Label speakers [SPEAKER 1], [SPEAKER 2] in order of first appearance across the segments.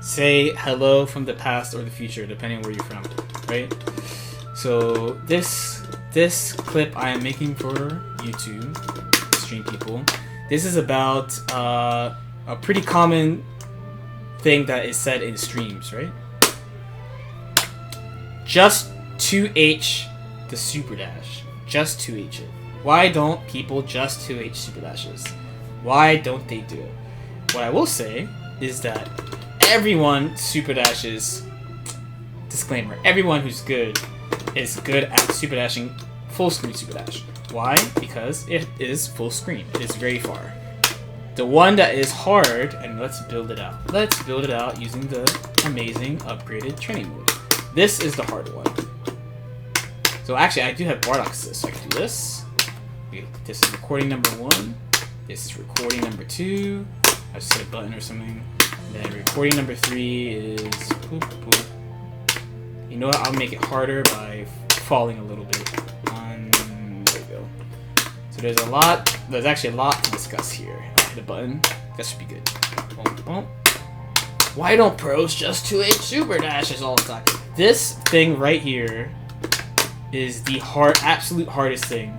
[SPEAKER 1] say hello from the past or the future, depending on where you're from, right? So this clip I am making for YouTube, stream people. This is about a pretty common thing that is said in streams, right? Just 2H the SuPERdaSh. Just 2H it. Why don't people just 2H SuPERdashes? Why don't they do it? What I will say is that everyone SuPERdashes, disclaimer, everyone who's good is good at SuPERdashing full screen SuPERdash. Why? Because it is full screen. It is very far. The one that is hard, and let's build it out. Let's build it out using the amazing upgraded training mode. This is the hard one. So actually, I do have Br0 assist, so I can do this. This is recording number 1. This is recording number 2. I just hit a button or something. And then recording number 3 is boop, boop. You know what? I'll make it harder by falling a little bit. There we go. So there's actually a lot to discuss here. I'll hit a button. That should be good. Boom, boom. Why don't pros just 2H SuPERdashes all the time? This thing right here is the absolute hardest thing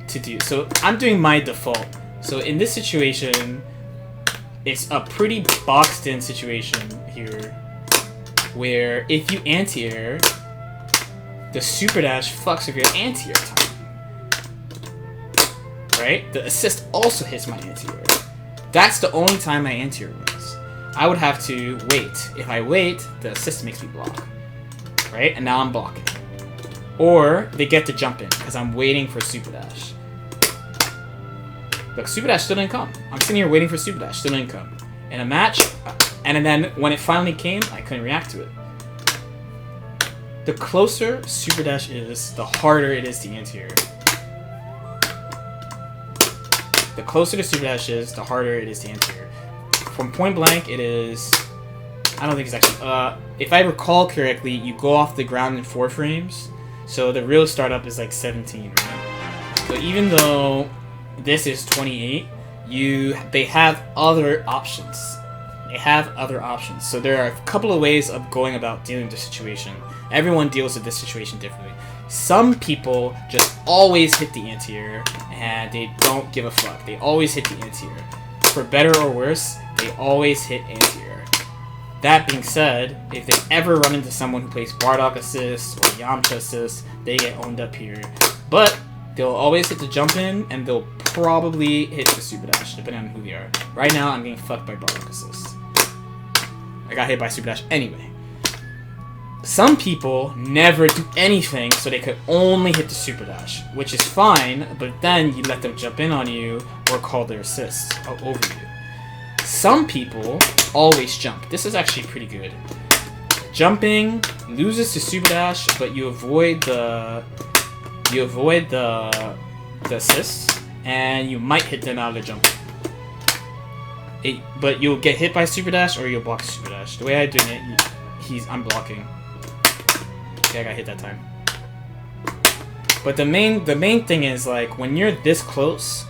[SPEAKER 1] to do. So I'm doing my default. So in this situation, it's a pretty boxed in situation here, where if you anti-air, the SuPERdash fucks with your anti-air time. Right? The assist also hits my anti-air. That's the only time my anti-air runs. I would have to wait. If I wait, the assist makes me block. Right? And now I'm blocking. Or they get to jump in, because I'm waiting for SuPERdash. Look, SuPERdash still didn't come. I'm sitting here waiting for SuPERdash, still didn't come. In a match, and then when it finally came, I couldn't react to it. The closer SuPERdash is, the harder it is to anti-air. The closer the SuPERdash is, the harder it is to anti-air. From point blank, it is... I don't think it's actually... if I recall correctly, you go off the ground in 4 frames. So the real startup is like 17, right? So even though this is 28, they have other options. They have other options. So there are a couple of ways of going about dealing with the situation. Everyone deals with this situation differently. Some people just always hit the anti-air, and they don't give a fuck. They always hit the anti-air. For better or worse, they always hit anti-air. That being said, if they ever run into someone who plays Br0 assist or Yamcha assist, they get owned up here. But they'll always hit the jump in, and they'll probably hit the SuPERdash, depending on who they are. Right now, I'm getting fucked by Br0 assist. I got hit by SuPERdash anyway. Some people never do anything, so they could only hit the SuPERdash, which is fine, but then you let them jump in on you or call their assists over you. Some people always jump. This is actually pretty good. Jumping loses to SuPERdash, but you avoid the assists, and you might hit them out of the jump. But you'll get hit by SuPERdash or you'll block SuPERdash. The way I'm doing it, I'm blocking. Okay, I got hit that time. But the main thing is, like, when you're this close,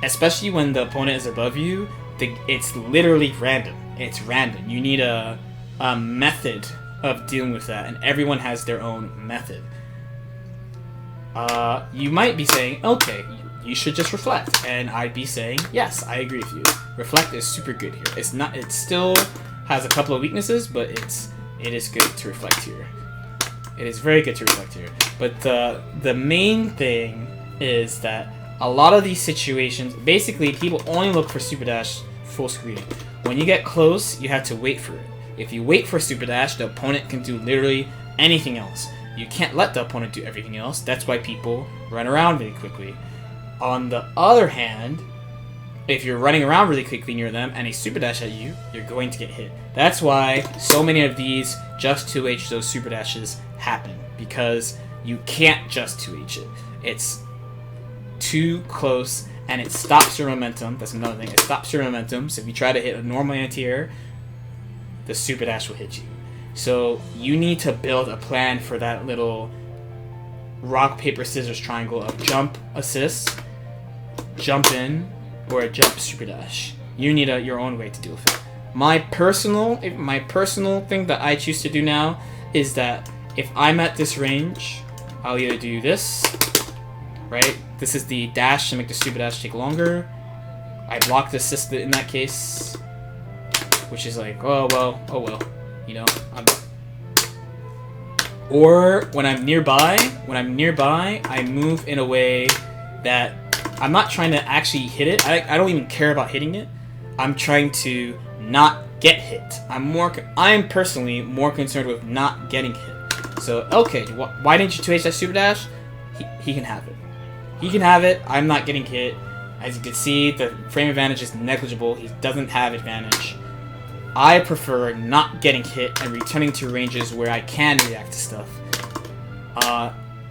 [SPEAKER 1] especially when the opponent is above you, it's literally random. It's random. You need a method of dealing with that, and everyone has their own method. You might be saying, okay, you should just reflect, and I'd be saying, yes, I agree with you. Reflect is super good here. It still has a couple of weaknesses, but it is good to reflect here. It is very good to reflect here. But the main thing is that a lot of these situations, basically, people only look for SuPERdash full screen. When you get close, you have to wait for it. If you wait for SuPERdash, the opponent can do literally anything else. You can't let the opponent do everything else. That's why people run around really quickly. On the other hand, if you're running around really quickly near them and they SuPERdash at you, you're going to get hit. That's why so many of these just 2H those SuPERdashes happen, because you can't just 2H it. It's too close, and it stops your momentum. That's another thing. It stops your momentum. So if you try to hit a normal anti-air, the SuPERdash will hit you. So you need to build a plan for that little rock, paper, scissors triangle of jump, assist, jump in, or a jump SuPERdash. You need your own way to deal with it. My personal thing that I choose to do now is that if I'm at this range, I'll either do this, right? This is the dash to make the SuPERdaSh take longer. I block the assist in that case, which is like, oh well, you know. Or when I'm nearby, I move in a way that I'm not trying to actually hit it. I don't even care about hitting it. I'm trying to not get hit. I'm personally more concerned with not getting hit. So, okay, why didn't you 2H that SuPERdaSh? He can have it. He can have it. I'm not getting hit. As you can see, the frame advantage is negligible. He doesn't have advantage. I prefer not getting hit and returning to ranges where I can react to stuff.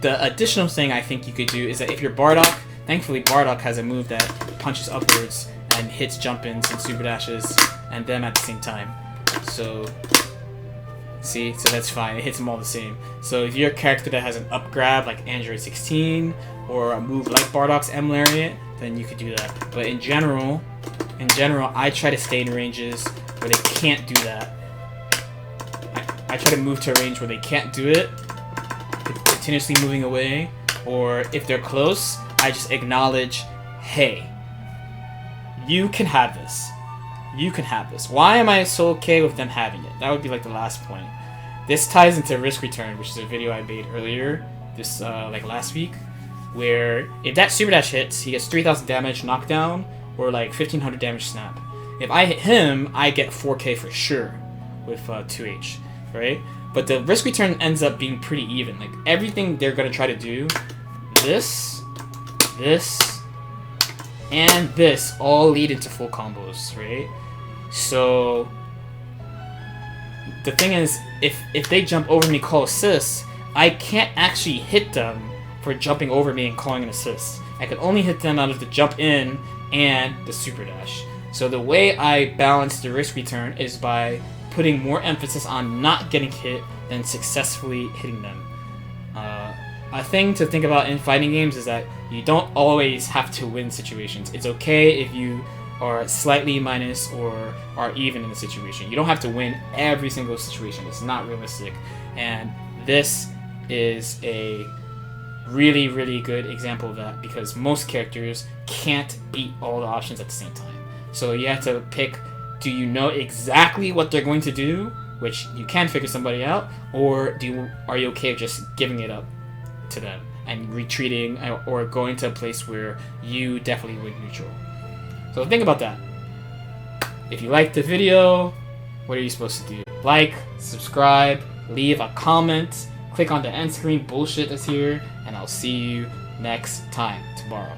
[SPEAKER 1] The additional thing I think you could do is that if you're Br0, thankfully Br0 has a move that punches upwards and hits jump-ins and SuPERdashes and them at the same time. So, see? So that's fine. It hits them all the same. So if you're a character that has an up grab like Android 16 or a move like Br0's M Lariat, then you could do that. But in general, I try to stay in ranges where they can't do that. I try to move to a range where they can't do it, continuously moving away, or if they're close, I just acknowledge, hey, you can have this. You can have this. Why am I so okay with them having it? That would be like the last point. This ties into risk return, which is a video I made earlier, this like last week, where if that SuPERdaSh hits, he gets 3,000 damage knockdown or like 1,500 damage snap. If I hit him, I get 4k for sure with 2H, right? But the risk return ends up being pretty even. Like everything they're gonna try to do, this, and this all lead into full combos, right? So the thing is, if they jump over me, call assists, I can't actually hit them for jumping over me and calling an assist. I can only hit them out of the jump in and the SuPERdaSh. So the way I balance the risk return is by putting more emphasis on not getting hit than successfully hitting them. A thing to think about in fighting games is that you don't always have to win situations. It's okay if you are slightly minus or are even in the situation. You don't have to win every single situation. It's not realistic. And this is a really, really good example of that because most characters can't beat all the options at the same time. So you have to pick, do you know exactly what they're going to do, which you can figure somebody out, or are you okay with just giving it up to them and retreating or going to a place where you definitely win neutral? So think about that. If you liked the video, what are you supposed to do? Like, subscribe, leave a comment, click on the end screen bullshit that's here, and I'll see you next time tomorrow.